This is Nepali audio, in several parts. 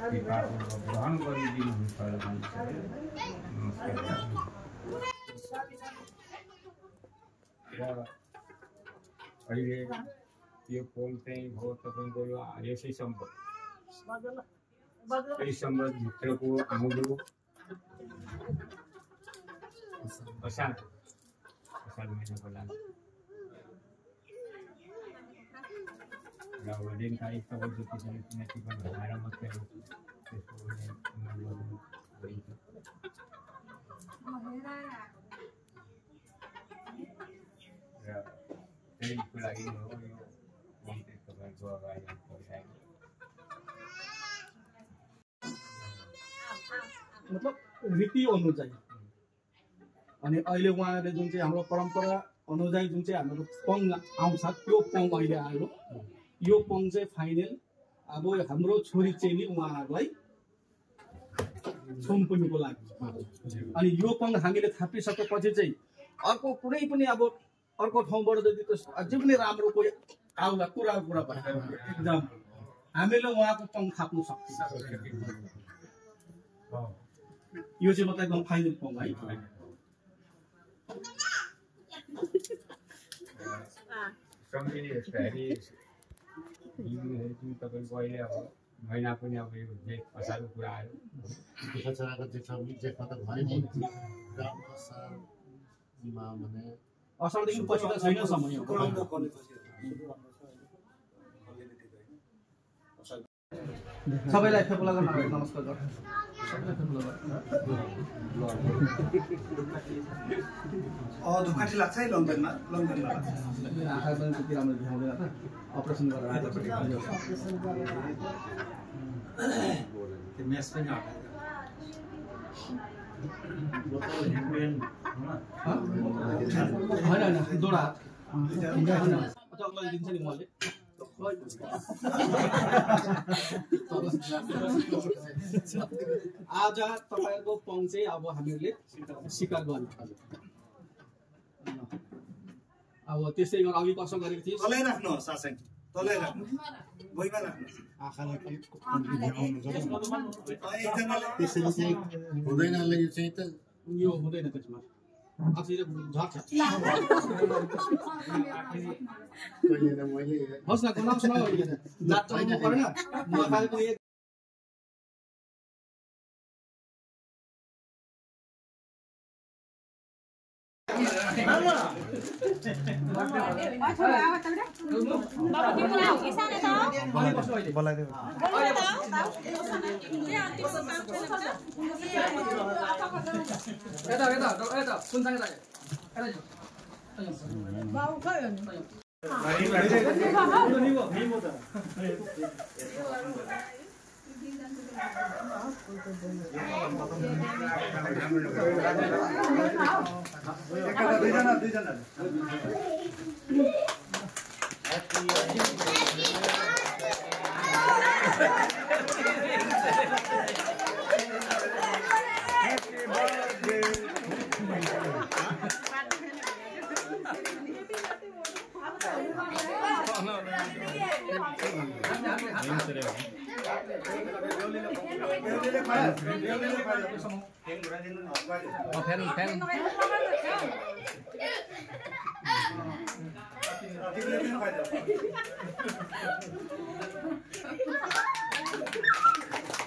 कृपापूर्वक ग्रहण गरिदिनुहुन्छ नमस्कार। अहिले यो पोल चाहिँ हो तपाईँको यो यसै सम्बन्धभित्रको आउँदो असार महिनाको लागि र दिन तारिक सबै जति पनि किनकि हराएर मात्रै त्यसको गरिन्छ। र त्यसको लागि हो यो मन्त्री तपाईँको अगाडि परिरहेको मतलब रीति अनुଯାयी अनि अहिले उहाँले जुन चाहिँ हाम्रो परम्परा अनुଯାयी जुन चाहिँ हाम्रो पङ आउँछ त्यो पङ अहिले आयो। यो पङ चाहिँ फाइनल अब हाम्रो छोरी चेली उहाँहरूलाई सुम्पुनुको लागि। अनि यो पङ हामीले थापिसकेपछि चाहिँ अर्को कुनै पनि अब अर्को ठाउँबाट जति अझै पनि राम्रो कोही आउला कुरा भयो इक्जाम्पल हामीले उहाँको पङ थाप्नु सक्छौँ। यो चाहिँ मतलब एकदम फाइनल पङ है। तपाईँको अहिले अब महिना पनि अब यो जेठ असारको कुरा आयो। असारदेखि पछि त छैन समय। सबैलाई फेपुला गर्न नमस्कार गर्छु। दुखाटी लाग्छ है लङदनमा आँखा पनि त्यति राम्रो देखाउँदैन त अपरेसन गरेर होइन दोडा दिन्छ नि मैले आज तपाईहरुको पङ चाहिँ अब हामीले शिकार गर्नु। अब त्यसै गरी अघि कसो गरेको थिए तलै राख्नु सासै तलै राख्नु भुइँमा राख्नु आँखाले त्यसरी चाहिँ हुँदैन। यो चाहिँ त यो हुँदैन त्यसमा अझै झर्छ। होस् न गनाउँछ न जात चलाउनु पर्दैन नखाएको एक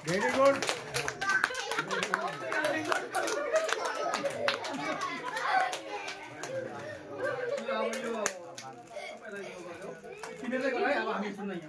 Very good. तिमीले गर है अब हामी सुन्दैन